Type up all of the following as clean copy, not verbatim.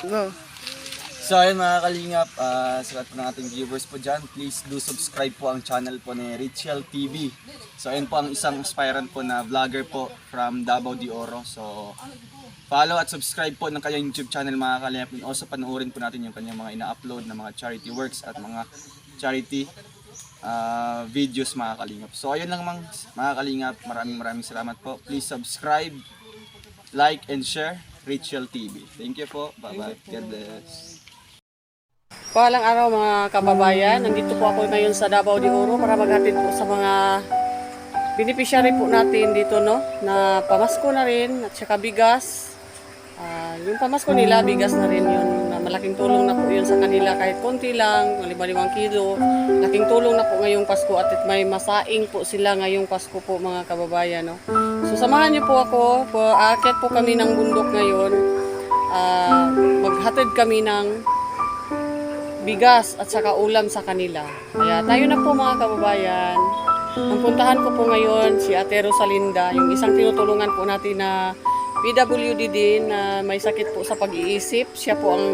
No. So ayun mga kalingap, sa lahat ng ating viewers po dyan, please do subscribe po ang channel po ni Richel TV. So ayun po ang isang aspirant po na vlogger po from Davao de Oro. So follow at subscribe po ng kanyang YouTube channel mga kalingap. And also panoorin po natin yung kanyang mga ina-upload na mga charity works at mga charity videos mga kalingap. So ayun lang mga kalingap, maraming salamat po. Please subscribe, like and share Richel TV. Thank you po. Bye bye. God bless. Paalang araw mga kababayan, nandito po ako ngayon sa Davao de Oro para maghatid po sa mga beneficiary po natin dito, no, na pamasko na rin at saka bigas. Yung pamasko nila, bigas na rin yun. Malaking tulong na po yun sa kanila kahit konti lang, 5 kilo. Laking tulong na po ngayong Pasko at may masaing po sila ngayong Pasko po mga kababayan, no. So samahan niyo po ako, aakyat po kami ng bundok ngayon. Maghatid kami ng bigas at saka ulam sa kanila. Kaya tayo na po mga kababayan. Ang puntahan ko po ngayon si Ate Rosalinda, yung isang tinutulungan po natin na PWD din na may sakit po sa pag-iisip. Siya po ang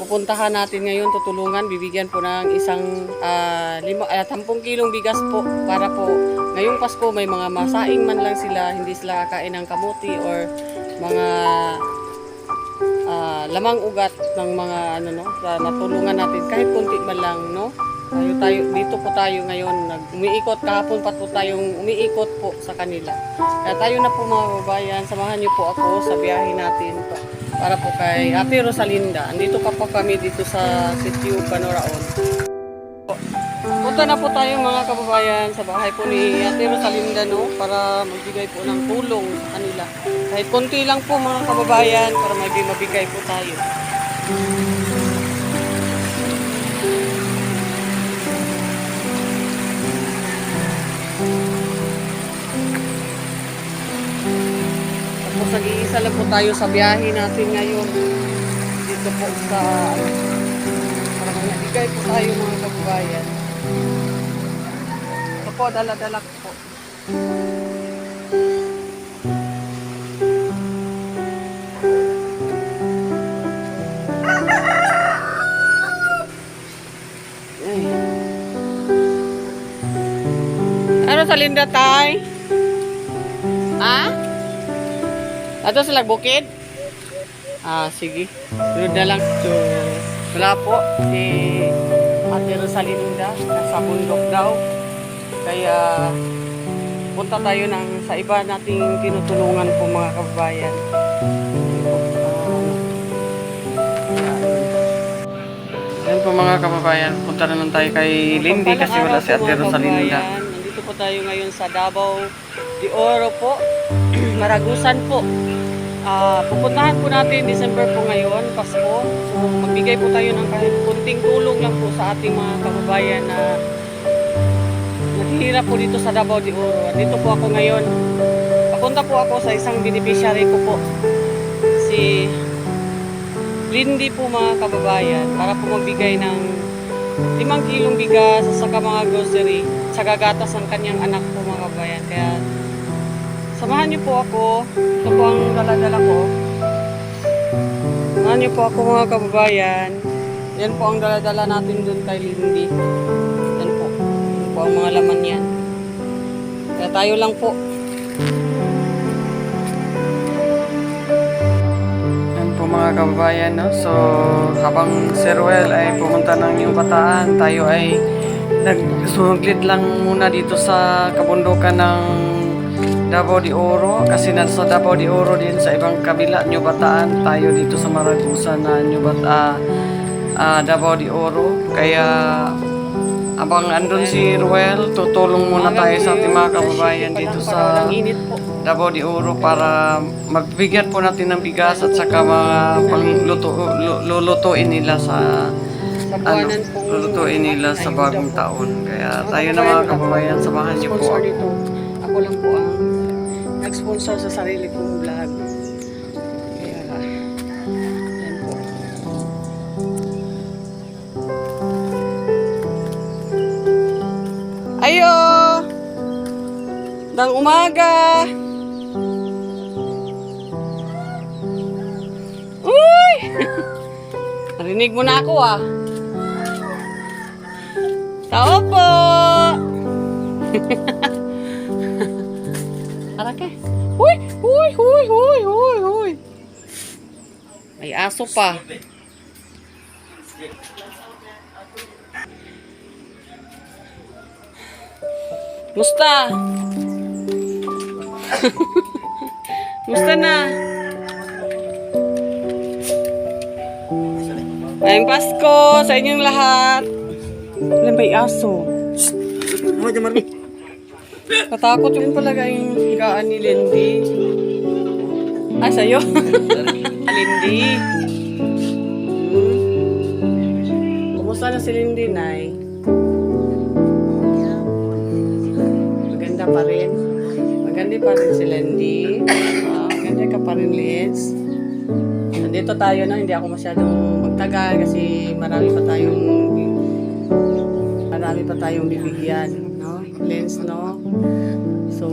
pupuntahan natin ngayon, tutulungan, bibigyan po ng isang 10 kilong bigas po para po ngayong Pasko may mga masaing man lang sila, hindi sila kakain ng kamuti or mga lamang ugat ng mga natulungan natin kahit kunti man lang, no. Tayo dito po tayo ngayon, umiikot kahapon pa po tayong umiikot po sa kanila. Kaya tayo na po mga kababayan, samahan niyo po ako sa biyahe natin po, para po kay Ate Rosalinda. Andito pa po kami dito sa Sitio Panoraon. Punta na po tayo mga kababayan sa bahay po ni Ate Rosalinda, no, para magbigay po ng tulong sa kanila. Kahit konti lang po mga kababayan para mabigay po tayo. Tapos nag-iisa lang po tayo sa biyahe natin ngayon. Dito po sa para magbigay po tayo mga kababayan. Ito po, dala-dala ko po. Ano sa Linda, tay? Ato sa Lagbukid? Sige. Sunod na lang. So, wala po. Si Ate Rosalinda, nasa bundok daw. Kaya, punta tayo sa iba nating tinutulungan po mga kababayan. Yan po mga kababayan, punta na lang tayo kay Lindy kasi wala si Ate Rosalinda. Nandito po tayo ngayon sa Davao de Oro po. Maragusan po. Pupuntahan po natin December po ngayon, Pasko. So magbigay po tayo ng kahit kunting tulong lang po sa ating mga kababayan na naghihirap po dito sa Davao de Oro. Dito po ako ngayon. Papunta po ako sa isang beneficiary ko po. Si Lindy po mga kababayan, para po magbigay ng 5 kilong bigas sa saka mga grocery, sa gagatas ng kanyang anak po mga kababayan. Kaya samahan niyo po ako. Ito po ang dala-dala ko. Samahan niyo po ako mga kababayan. Yan po ang dala-dala natin dun kay Lindy. Yan po. Yan po ang mga laman yan. Kaya tayo lang po. Yan po mga kababayan, no? So habang si Ruel ay pumunta ng New Bataan, tayo ay nagsuglit lang muna dito sa kabundukan ng Davao de Oro kasi nasa Davao de Oro din sa ibang kabila, New Bataan, tayo dito sa Maragusan na Davao de Oro. Kaya abang andun si Ruel, tutulong muna tayo sa ating mga kababayan dito sa Davao de Oro para magbigyan po natin ng bigas at saka mga lulutuin nila sa lulutuin nila sa bagong taon. Kaya tayo na mga kababayan, samahan niyo po ako. Ako lang po ang nag-sponsor sa sarili kong vlog. Kaya, yan po. Ayo! Dang umaga! Uy! Narinig mo na ako ah. Tao po! Arake. Huy! Huy! Huy! Huy! Huy! Huy! May aso pa. Musta? Musta na? Ngayong Pasko sa inyong lahat. Wala may aso. Katakot yung palaga yung higaan ni Lindy. Ah, sa'yo? Lindy. Kumusta na si Lindy, Nay? Maganda pa rin. Maganda pa rin si Lindy. Maganda ka pa rin, Liz. Nandito tayo na, hindi ako masyadong magtagal kasi marami pa tayong bibigyan, no? Lens, no? So,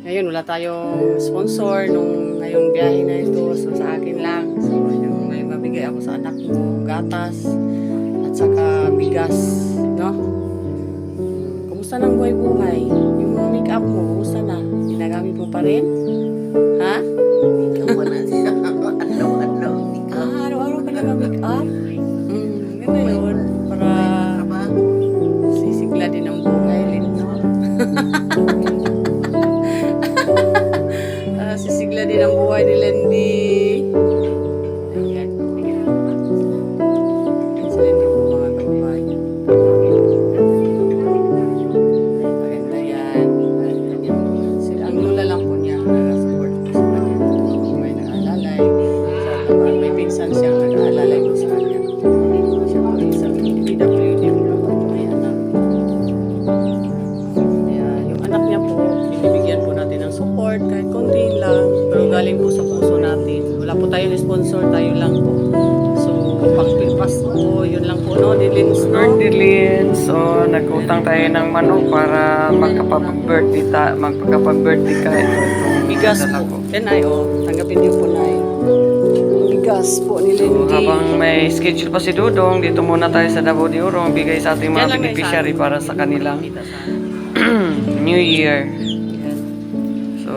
ngayon wala tayong sponsor nung ngayong biyahe na ito. So, sa akin lang. So, yung may mabigay ako sa anak mo, gatas, at saka bigas, no? Kumusta ng buhay-buhay? Yung mga make-up mo, kumusta na? Ginagamit mo pa rin? Ha? Araw-araw ka nag-make-up? Ganda yun. Para sisigla din ang buhay, Lin, no? Sisigla din ang buhay ni Lindy. Ayan. Si Lindy po, mga kababayan. Maganda yan. Ang lula lang po niya, nag-support po sa kanya. May nag-alalay. May pinsan siyang nag-alalay po sa kanya. Siya po isang PWD po. May anak. Kaya yung anak niya po, binibigyan po natin ng support kahit konti lang. Pero galing po sa puso natin. Wala po tayong sponsor, tayo lang po. So, pang-pilpas po, yun lang po, no? Dilins, no? Dilin. So, nagutang tayo ng manok para magkapag-birthday ka. Ito. Bigas po. Yan ay, tanggapin niyo po na bigas po ni So, Lindy. habang may schedule pa si Dudong, dito muna tayo sa Davao de Oro. Bigay sa ating mga beneficiary para sa kanilang New Year. So,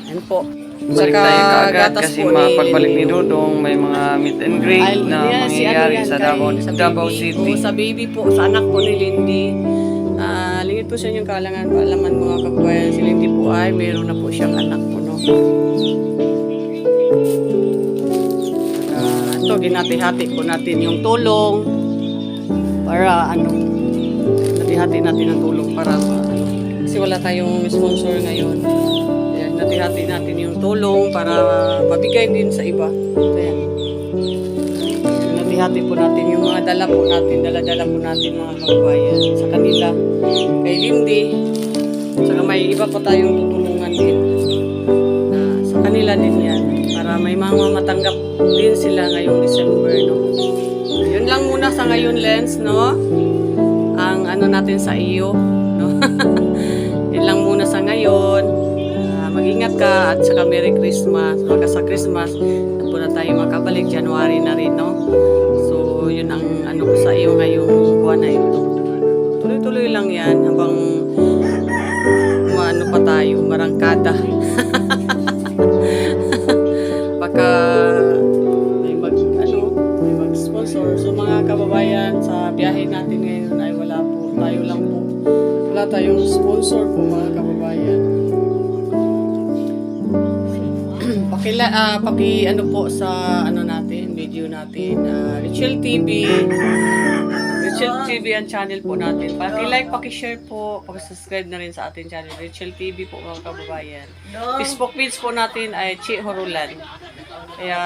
Yan po. balik Saka tayo kaagad gatas kasi po pagbalik ni Lindy. Dudong, may mga meet and greet na mangyayari sa Davao City. Sa baby po, sa anak po ni Lindy. Lingit po sa inyong kalangan, paalaman mga kababayan, si Lindy po ay meron na po siyang anak po, no? Ito, ginati-hati po natin yung tulong para hati-hati natin ang tulong para kasi wala tayong sponsor ngayon. Ayan, hati-hati natin yung tulong para mabigay din sa iba. Ayan. Hati-hati po natin yung mga dala po natin, dala-dala po natin mga kababayan sa kanila. Kay Lindy, saka may iba pa tayong tutulungan din. Sa kanila din yan. Para may mga matanggap din sila ngayong December, no? Yun lang muna sa ngayon, Lens, no? Ang natin sa iyo, no? Yun lang muna sa ngayon. Mag-ingat ka at saka Merry Christmas. Baka sa Christmas, at po na tayo makabalik. January na rin, no? So, yun ang ko sa iyo ngayong buwan na ito. Tuloy-tuloy lang yan habang pa tayo, marangkada. Baka may mag-sponsor. So, mga kababayan, sa biyahe natin ngayon ay wala po. Tayo lang po. Wala tayong sponsor po, mga kababayan. Paki po sa natin, video natin, Richel TV ang channel po natin. Paki-like, paki-share po, paki-subscribe na rin sa ating channel, Richel TV po mga kababayan. Facebook page po natin ay Chi Horulan. Kaya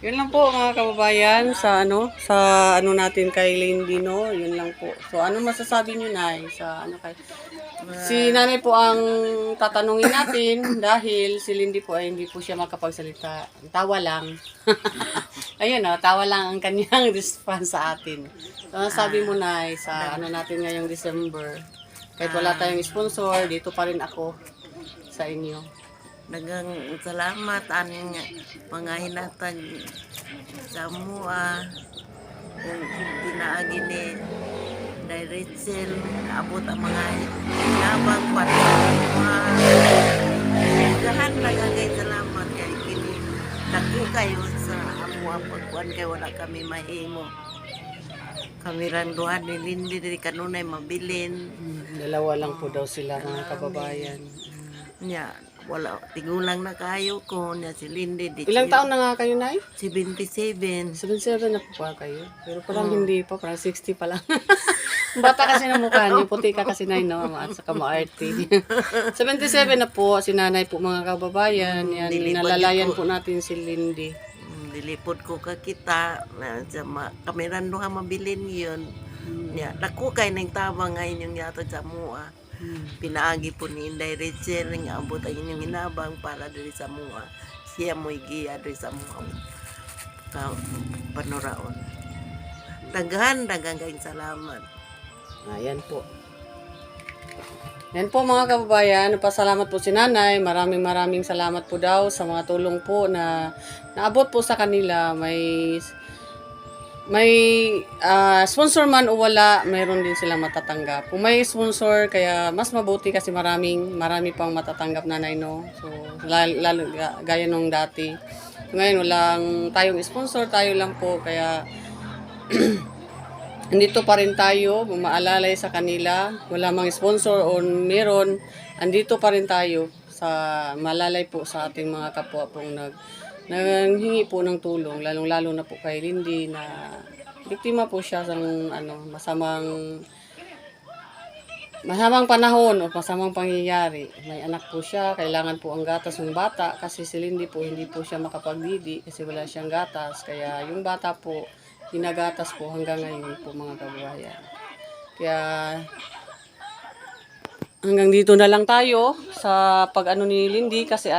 yun lang po mga kababayan sa natin kay Lindy, no? Yun lang po. So ano masasabi niyo na sa kay si nanay po ang tatanungin natin dahil si Lindy po ay hindi po siya makapagsalita. Tawa lang. Ayun, tawa lang ang kanyang response sa atin. So, sabi mo na sa natin ngayong December, kahit wala tayong sponsor, dito pa rin ako sa inyo. Dagang salamat aning mga hinatag sa mua kung pinaagi ni Rachel abot ang mga labang para gahan nagagay salamat kay kini dako kayo sa amo pagkuan kay wala kami mahimo kami randuhan ni Lindy diri kanunay mabilin Dalawa lang po daw sila mga kababayan. nya wala tigulang na kayo ko nya si Lindy di Ilang taon na nga kayo, Nay? 77 77 na po pa kayo. Pero parang hindi pa, parang 60 pa lang. Bata kasi ng mukha niyo, puti ka kasi, Nay, no? At saka maarte. 77 na po, si Nanay po mga kababayan. Yan, inalalayan po natin si Lindy. dilipod ko ka kita na sa kami randuhan mabilin yun nya dako kay ning tabang ngayon yung yato sa mua. Pinaagi po ni Inday Rachel nga abot ang inyong hinabang para diri sa mua. Siya mo'y giya diri sa mua. Ka panuraon. Daghan kayong salamat. Ayan po. Yan po mga kababayan, pasalamat po si Nanay. Maraming salamat po daw sa mga tulong po na naabot po sa kanila. May sponsor man o wala, mayroon din silang matatanggap. Kung may sponsor, kaya mas mabuti kasi marami pang matatanggap, Nanay, no? So, lalo gaya nung dati. Ngayon, walang tayong sponsor, tayo lang po. Kaya, andito pa rin tayo, maalala sa kanila. Wala mang sponsor o meron, andito pa rin tayo sa malalay po sa ating mga kapwa pong nanghingi po ng tulong, lalong-lalo na po kay Lindy na biktima po siya ng masamang panahon o masamang pangyayari. May anak po siya, kailangan po ang gatas ng bata kasi si Lindy po hindi po siya makapagdidi kasi wala siyang gatas. Kaya yung bata po, ginagatas po hanggang ngayon po mga kababayan. Kaya hanggang dito na lang tayo sa pag-ano ni Lindy kasi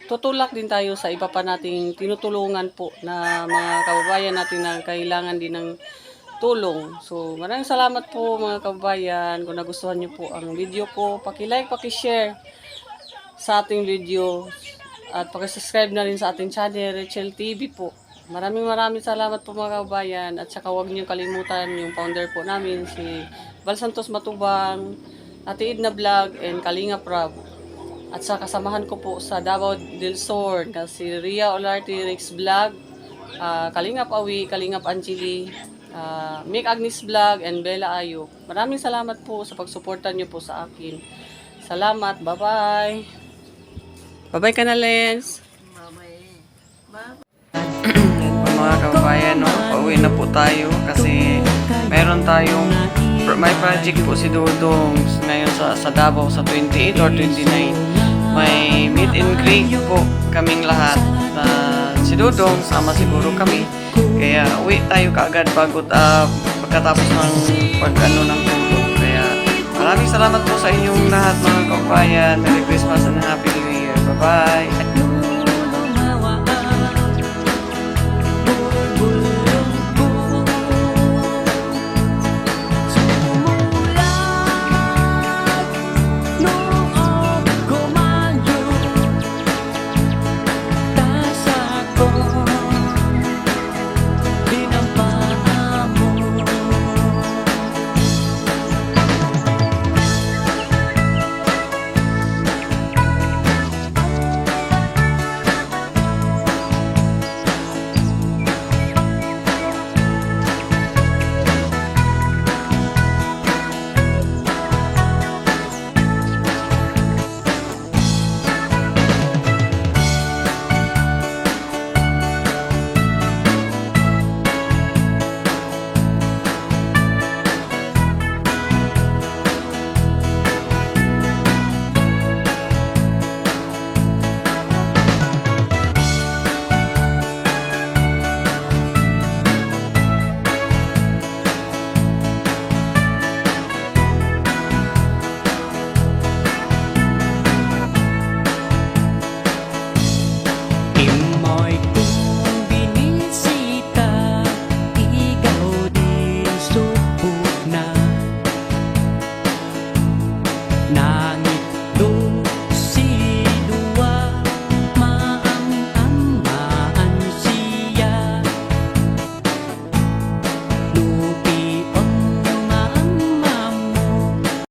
tutulak din tayo sa iba pa nating tinutulungan po na mga kababayan natin na kailangan din ng tulong. So maraming salamat po mga kababayan. Kung nagustuhan niyo po ang video ko, paki-like, paki-share sa ating video at paki-subscribe na rin sa ating channel, Rachel TV po. Maraming salamat po mga kababayan at saka huwag niyo kalimutan yung founder po namin si Val Santos Matubang, Ate Edna Vlog and Kalinga Prab. At sa kasamahan ko po sa Davao del Sur si Ria Olarte Rex Vlog, Kalingap Awi, Kalingap Angeli, Mick Agnes Vlog and Bella Ayo. Maraming salamat po sa pagsuporta niyo po sa akin. Salamat, bye-bye. Bye-bye ka na, Lens. Yan po mga kababayan, no? Pauwi na po tayo kasi meron tayong may project po si Dudong ngayon sa Davao sa 28 or 29. May meet and greet po kaming lahat. Si Dudong sama siguro kami. Kaya uwi tayo kaagad pagkatapos ng pag-ano ng tulog. Kaya maraming salamat po sa inyong lahat mga kababayan. Merry Christmas and Happy New Year. Bye-bye!